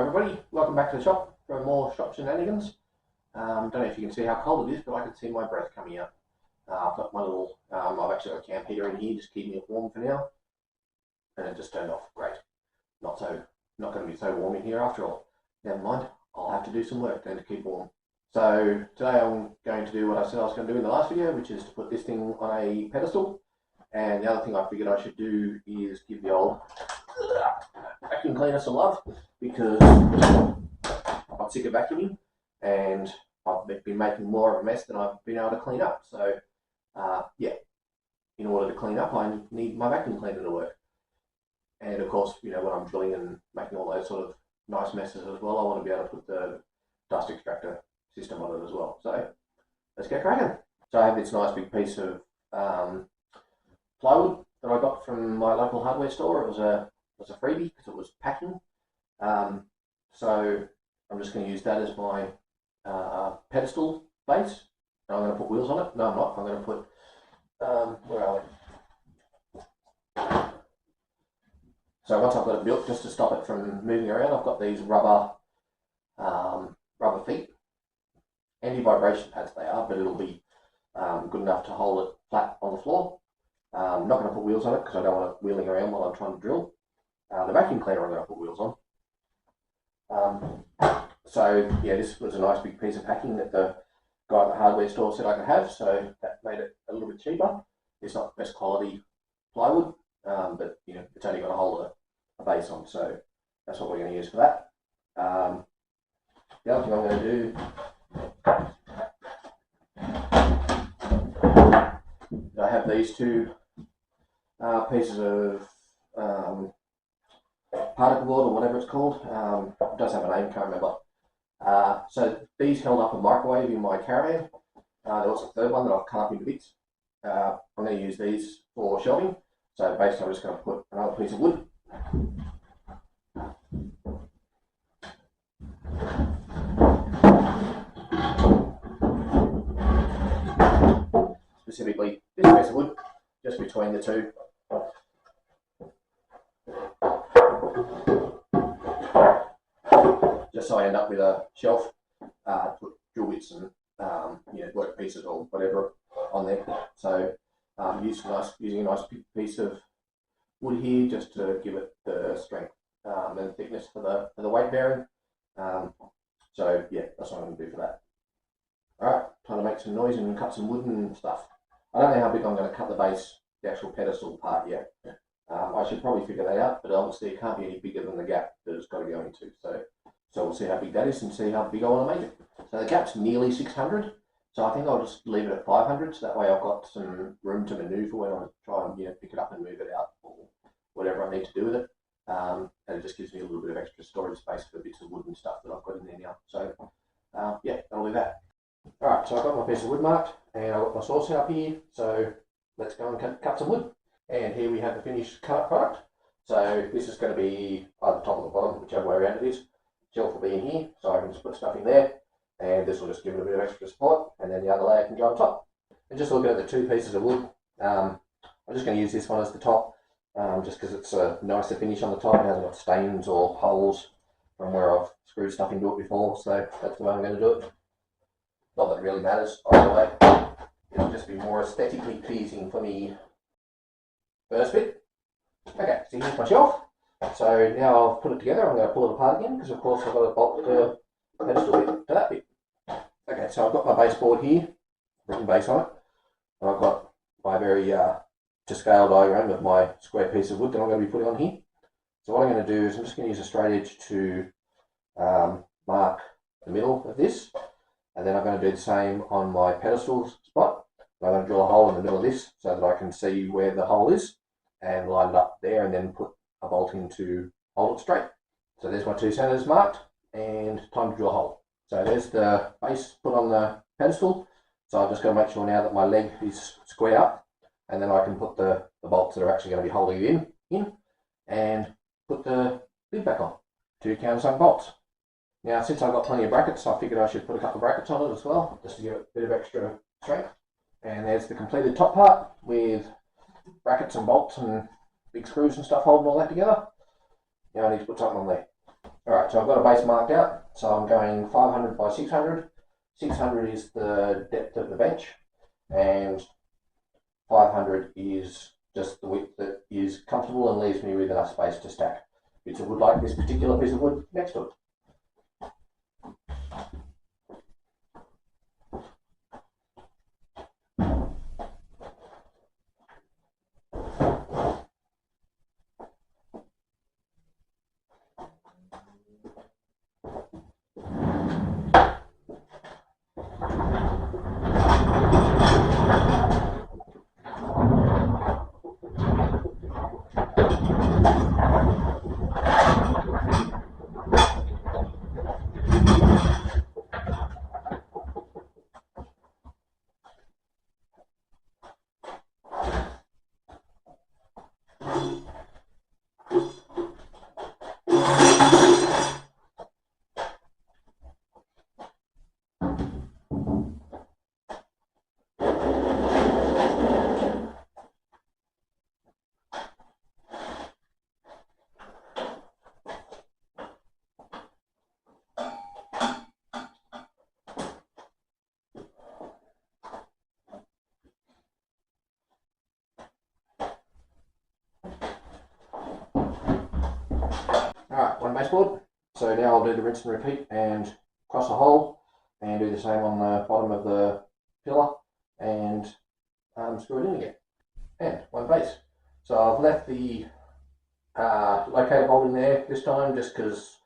everybody, welcome back to the shop for more shop shenanigans. Don't know if you can see how cold it is, but I can see my breath coming out. I've got my little, I've actually got a camp heater in here, just keeping it warm for now. And it just turned off, great. Not going to be so warm in here after all. Never mind, I'll have to do some work then to keep warm. So today I'm going to do what I said I was going to do in the last video, which is to put this thing on a pedestal. And the other thing I figured I should do is give the old vacuum cleaner some love, because I'm sick of vacuuming and I've been making more of a mess than I've been able to clean up. So yeah, in order to clean up I need my vacuum cleaner to work. And of course, you know, when I'm drilling and making all those sort of nice messes as well, I want to be able to put the dust extractor system on it as well. So let's get cracking. So I have this nice big piece of plywood that I got from my local hardware store. It was a freebie because it was packing. So I'm just going to use that as my pedestal base. And I'm going to put wheels on it. No, I'm not. I'm going to put, where are we? So once I've got it built, just to stop it from moving around, I've got these rubber feet. Anti-vibration pads they are, but it'll be good enough to hold it flat on the floor. I'm not going to put wheels on it because I don't want it wheeling around while I'm trying to drill. The vacuum cleaner I'm going to put wheels on. So yeah, this was a nice big piece of packing that the guy at the hardware store said I could have, so that made it a little bit cheaper. It's not the best quality plywood, but you know, it's only got to hold a base on, so that's what we're going to use for that. The other thing I'm going to do, I have these two pieces of particle board or whatever it's called. It does have a name, can't remember. So these held up a microwave in my caravan. There was a third one that I've cut up into bits. I'm going to use these for shelving. So basically I'm just going to put another piece of wood. Specifically this piece of wood, just between the two. Just so I end up with a shelf, put drill bits and you know, work pieces or whatever on there. So using a nice big piece of wood here just to give it the strength and thickness for the weight bearing. So yeah, that's what I'm going to do for that. Alright, time to make some noise and cut some wood and stuff. I don't know how big I'm going to cut the base, the actual pedestal part yet. I should probably figure that out, but obviously it can't be any bigger than the gap that it's got to go into. So we'll see how big that is and see how big I want to make it. So the gap's nearly 600, so I think I'll just leave it at 500, so that way I've got some room to manoeuvre when I try and, you know, pick it up and move it out or whatever I need to do with it. And it just gives me a little bit of extra storage space for bits of wood and stuff that I've got in there now. So yeah, that'll do that. Alright, so I've got my piece of wood marked and I've got my saw set up here, so let's go and cut some wood. And here we have the finished cut product. So this is going to be either top or the bottom, whichever way around it is. Shelf will be in here, so I can just put stuff in there, and this will just give it a bit of extra support, and then the other layer can go on top. And just looking at the two pieces of wood, I'm just going to use this one as the top, just because it's a nicer finish on the top. It hasn't got stains or holes from where I've screwed stuff into it before, so that's the way I'm going to do it. Not that it really matters either way. It'll just be more aesthetically pleasing for me. First bit. Okay, so here's my shelf. So now I've put it together, I'm going to pull it apart again because of course I've got to bolt the pedestal bit to that bit. Okay, so I've got my baseboard here, written base on it, and I've got my very to scale diagram of my square piece of wood that I'm going to be putting on here. So what I'm going to do is I'm just going to use a straight edge to mark the middle of this, and then I'm going to do the same on my pedestal spot. I'm going to drill a hole in the middle of this so that I can see where the hole is and line it up there, and then put a bolt in to hold it straight. So there's my two centers marked, and time to drill a hole. So there's the base put on the pedestal. So I've just got to make sure now that my leg is square up, and then I can put the bolts that are actually going to be holding it in and put the lid back on. Two countersunk bolts. Now since I've got plenty of brackets, I figured I should put a couple of brackets on it as well, just to give it a bit of extra strength. And there's the completed top part with brackets and bolts and big screws and stuff holding all that together. Now I need to put something on there. Alright, so I've got a base marked out, so I'm going 500 by 600. 600 is the depth of the bench, and 500 is just the width that is comfortable and leaves me with enough space to stack bits of wood like this particular piece of wood next to it. Alright, one baseboard. So now I'll do the rinse and repeat and cross a hole and do the same on the bottom of the pillar and screw it in again. And one base. So I've left the locator bolt in there this time just because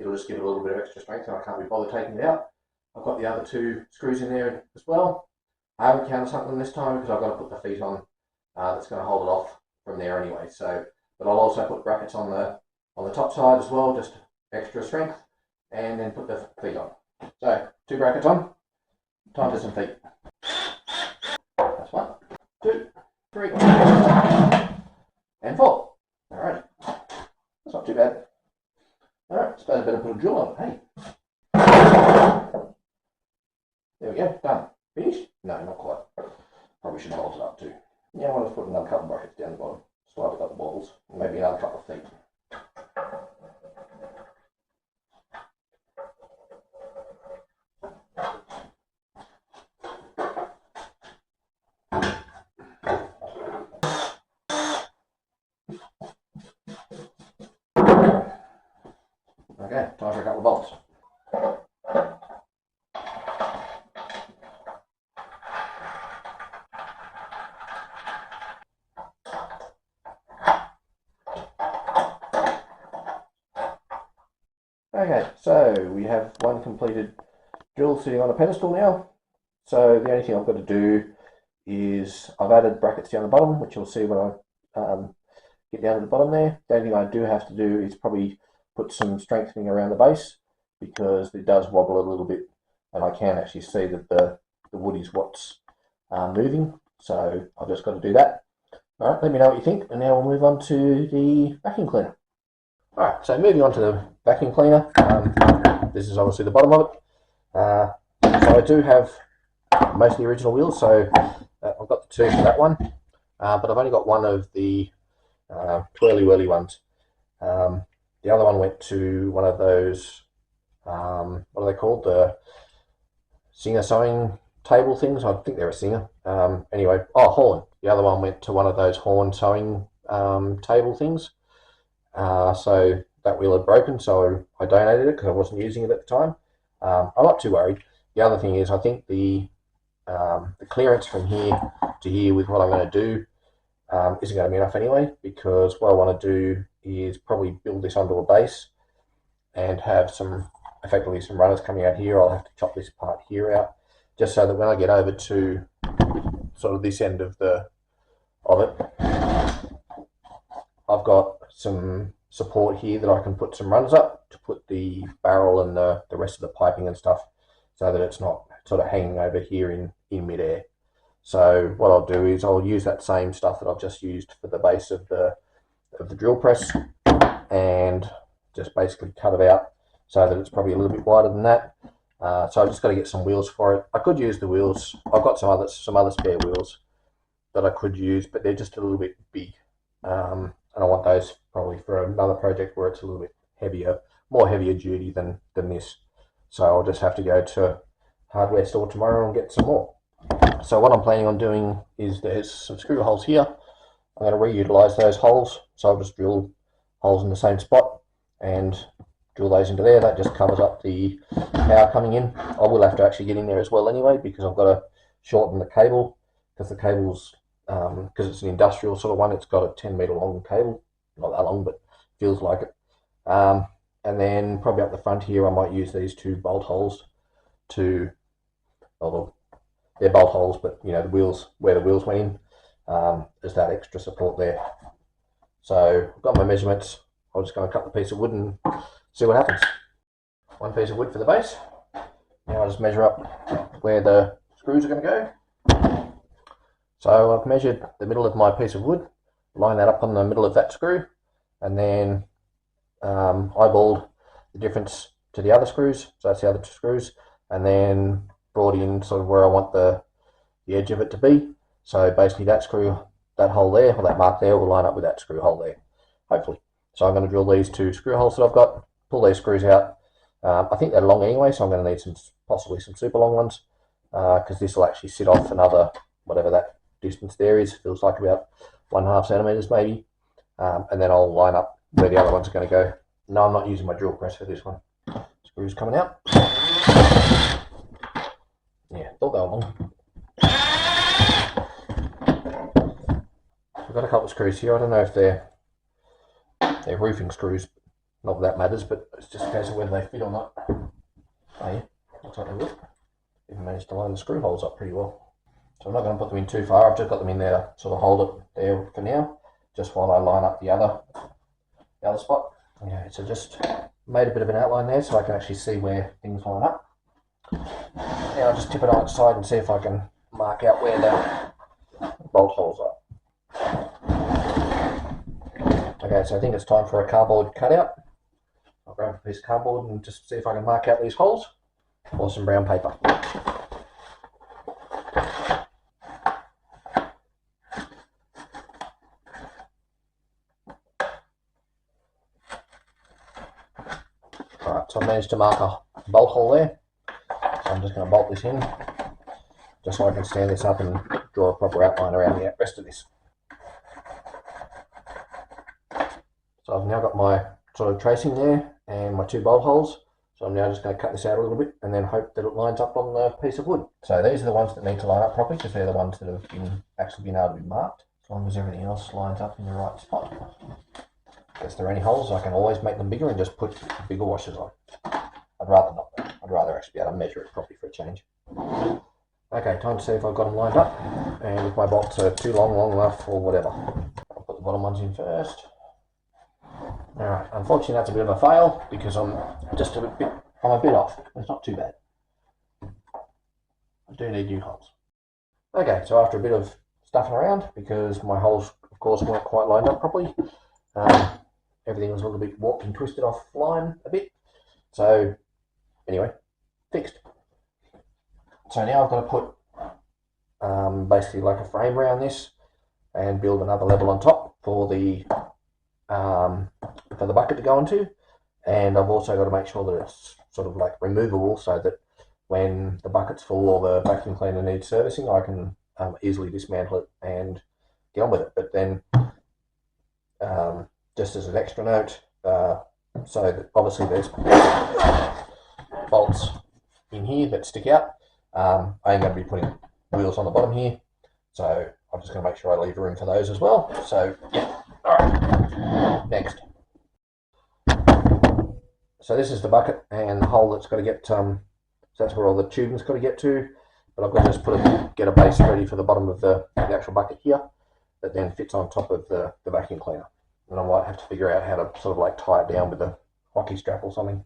it'll just give it a little bit of extra strength and I can't be bothered taking it out. I've got the other two screws in there as well. I haven't countersunk them this time because I've got to put the feet on that's going to hold it off from there anyway. So, but I'll also put brackets on the top side as well, just extra strength, and then put the feet on. So, two brackets on, time for some feet. That's 1, 2, 3, and 4. Alright, that's not too bad. Alright, suppose I better put a drill on it, hey. There we go, done. Finished? No, not quite. Probably should bolt it up too. Yeah, I'll just put another couple of brackets down the bottom, slide it up the balls, maybe another couple of feet. Okay, time for a couple of bolts. Okay, so we have one completed drill sitting on a pedestal now. So the only thing I've got to do is I've added brackets down the bottom, which you'll see when I get down to the bottom there. The only thing I do have to do is probably put some strengthening around the base because it does wobble a little bit and I can actually see that the wood is what's moving. So I've just got to do that. All right, let me know what you think, and now we'll move on to the vacuum cleaner. All right, so moving on to the vacuum cleaner. This is obviously the bottom of it. So I do have most of the original wheels, so I've got the 2 for that one, but I've only got one of the twirly whirly ones. The other one went to one of those, what are they called? The Singer sewing table things. I think they're a Singer. Anyway, Horn. The other one went to one of those Horn sewing table things. So that wheel had broken, so I donated it because I wasn't using it at the time. I'm not too worried. The other thing is I think the clearance from here to here with what I'm going to do isn't going to be enough anyway, because what I want to do is probably build this onto a base and have effectively some runners coming out here. I'll have to chop this part here out just so that when I get over to sort of this end of it, I've got some support here that I can put some runners up to put the barrel and the rest of the piping and stuff so that it's not sort of hanging over here in midair. So what I'll do is I'll use that same stuff that I've just used for the base of the drill press and just basically cut it out so that it's probably a little bit wider than that. So I've just got to get some wheels for it. I could use the wheels. I've got some other spare wheels that I could use, but they're just a little bit big. And I want those probably for another project where it's a little bit heavier, more heavier duty than this. So I'll just have to go to hardware store tomorrow and get some more. So what I'm planning on doing is there's some screw holes here. I'm going to reutilize those holes, so I'll just drill holes in the same spot and drill those into there. That just covers up the power coming in. I will have to actually get in there as well anyway, because I've got to shorten the cable, because the cable's because it's an industrial sort of one, it's got a 10-meter long cable, not that long, but feels like it. And then probably up the front here I might use these 2 bolt holes to, although they're bolt holes, but you know, the wheels, where the wheels went in, there's that extra support there. So I've got my measurements. I'm just going to cut the piece of wood and see what happens. 1 piece of wood for the base. Now I just measure up where the screws are going to go. So I've measured the middle of my piece of wood, line that up on the middle of that screw, and then eyeballed the difference to the other screws. So that's the other 2 screws, and then brought in sort of where I want the edge of it to be. So basically that screw, that hole there, or that mark there, will line up with that screw hole there, hopefully. So I'm going to drill these 2 screw holes that I've got, pull these screws out. I think they're long anyway, so I'm going to need possibly some super long ones, because this will actually sit off another, whatever that distance there is, feels like about 1.5 centimeters maybe, and then I'll line up where the other ones are going to go. No, I'm not using my drill press for this one. Screws coming out. Yeah, thought they were long. I've got a couple of screws here. I don't know if they're roofing screws. Not that matters, but it's just a case of whether they fit or not. Oh yeah, looks like they will. Even managed to line the screw holes up pretty well. So I'm not going to put them in too far. I've just got them in there to sort of hold it there for now, just while I line up the other spot. Okay, so just made a bit of an outline there so I can actually see where things line up. Now I'll just tip it on its side and see if I can mark out where the bolt holes are. Okay, so I think it's time for a cardboard cutout. I'll grab a piece of cardboard and just see if I can mark out these holes, or some brown paper. Alright, so I managed to mark a bolt hole there. So I'm just going to bolt this in, just so I can stand this up and draw a proper outline around the rest of this. So I've now got my sort of tracing there and my 2 bolt holes. So I'm now just going to cut this out a little bit and then hope that it lines up on the piece of wood. So these are the ones that need to line up properly, because they're the ones that have actually been able to be marked. As long as everything else lines up in the right spot. If there are any holes, I can always make them bigger and just put bigger washers on. I'd rather not though. I'd rather actually be able to measure it properly for a change. Okay, time to see if I've got them lined up and if my bolts are too long enough or whatever. I'll put the bottom ones in first. Alright, unfortunately that's a bit of a fail because I'm a bit off. It's not too bad. I do need new holes. Okay, so after a bit of stuffing around, because my holes of course weren't quite lined up properly, everything was a little bit warped and twisted offline a bit. So anyway, fixed. So now I've got to put basically like a frame around this and build another level on top for the bucket to go into, and I've also got to make sure that it's sort of like removable, so that when the bucket's full or the vacuum cleaner needs servicing, I can easily dismantle it and get on with it. But then just as an extra note, so that obviously there's bolts in here that stick out. I am going to be putting wheels on the bottom here, so I'm just going to make sure I leave room for those as well. So yeah, alright, next. So this is the bucket and the hole that's got to get, so that's where all the tubing's got to get to, but I've got to just get a base ready for the bottom of the actual bucket here that then fits on top of the vacuum cleaner. And I might have to figure out how to sort of like tie it down with a hockey strap or something.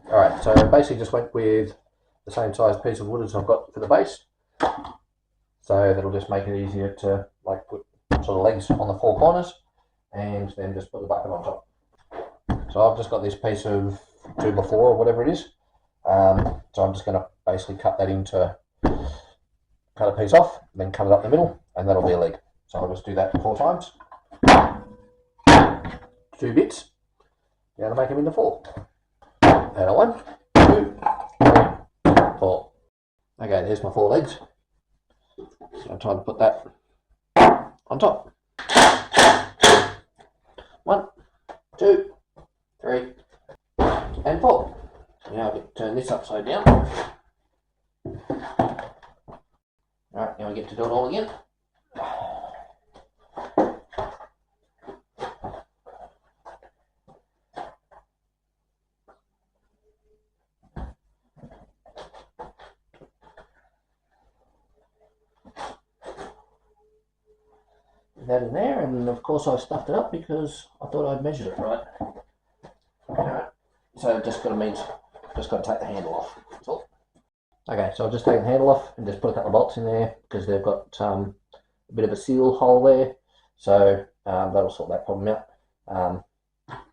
Alright, so I basically just went with the same size piece of wood as I've got for the base. So that'll just make it easier to like put sort of legs on the 4 corners and then just put the bucket on top. So I've just got this piece of 2x4 or whatever it is. So I'm just going to basically cut a piece off, then cut it up the middle, and that'll be a leg. So I'll just do that 4 times. 2 bits. You're going to make them into 4. And a 1, 2, 3, 4. Okay, there's my 4 legs. So I'm trying to put that on top. 1, 2, 3, and 4. Now I get to turn this upside down. Alright, now we get to do it all again. That in there, and of course I stuffed it up because I thought I'd measured it right. Alright, so just got to take the handle off. That's all. Okay, so I've just taken the handle off and just put a couple of bolts in there because they've got a bit of a seal hole there, so that'll sort that problem out.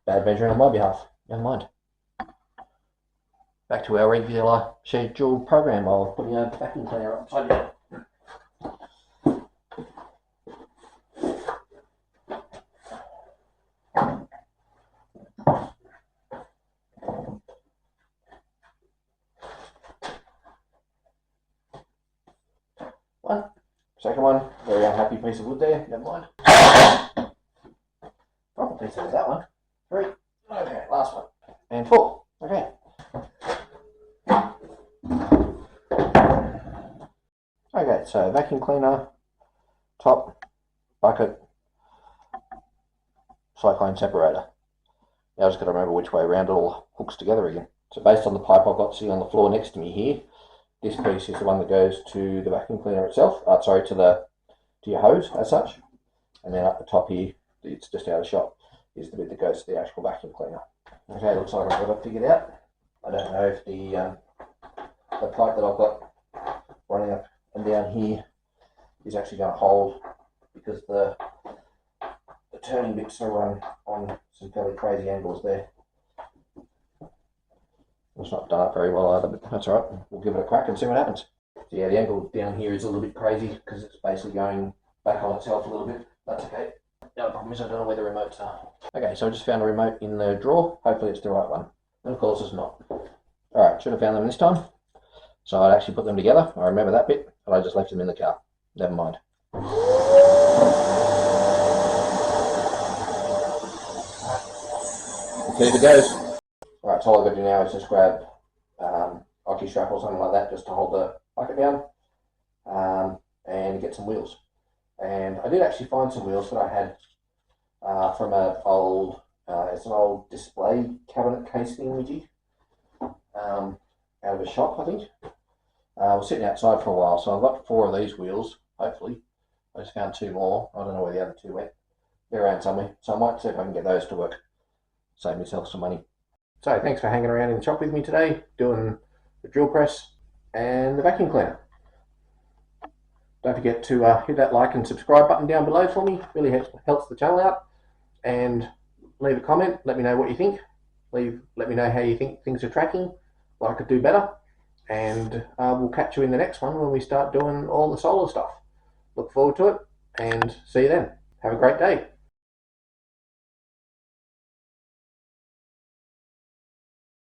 Bad measuring on my behalf, never mind. Back to our regular scheduled program of putting a vacuum cleaner upside down. One, second one, very unhappy piece of wood there, never mind. Proper piece of that one. 3, okay, last one. And 4, okay. Okay, so vacuum cleaner, top, bucket, cyclone separator. Now I've just got to remember which way around it all hooks together again. So based on the pipe I've got sitting on the floor next to me here, this piece is the one that goes to the vacuum cleaner itself, to your hose as such, and then up the top here, it's just out of shot, is the bit that goes to the actual vacuum cleaner. Okay, looks like I've got it figured out. I don't know if the pipe that I've got running up and down here is actually going to hold, because the turning bits are on some fairly crazy angles there. It's not done up very well either, but that's alright. We'll give it a crack and see what happens. So yeah, the angle down here is a little bit crazy because it's basically going back on itself a little bit. That's okay. The other problem is I don't know where the remotes are. Okay, so I just found a remote in the drawer. Hopefully it's the right one. And of course it's not. Alright, should have found them this time. So I'd actually put them together. I remember that bit, but I just left them in the car. Never mind. Let's see if it goes. Alright, so all I've got to do now is just grab hockey strap or something like that just to hold the bucket down and get some wheels. And I did actually find some wheels that I had from it's an old display cabinet case thingy out of a shop, I think. I was sitting outside for a while, so I've got 4 of these wheels, hopefully. I just found 2 more. I don't know where the other 2 went. They're around somewhere, so I might see if I can get those to work. Save myself some money. So thanks for hanging around in the shop with me today, doing the drill press and the vacuum cleaner. Don't forget to hit that like and subscribe button down below for me. Really helps the channel out. And leave a comment. Let me know what you think. Let me know how you think things are tracking, what I could do better. And we'll catch you in the next one when we start doing all the solar stuff. Look forward to it and see you then. Have a great day.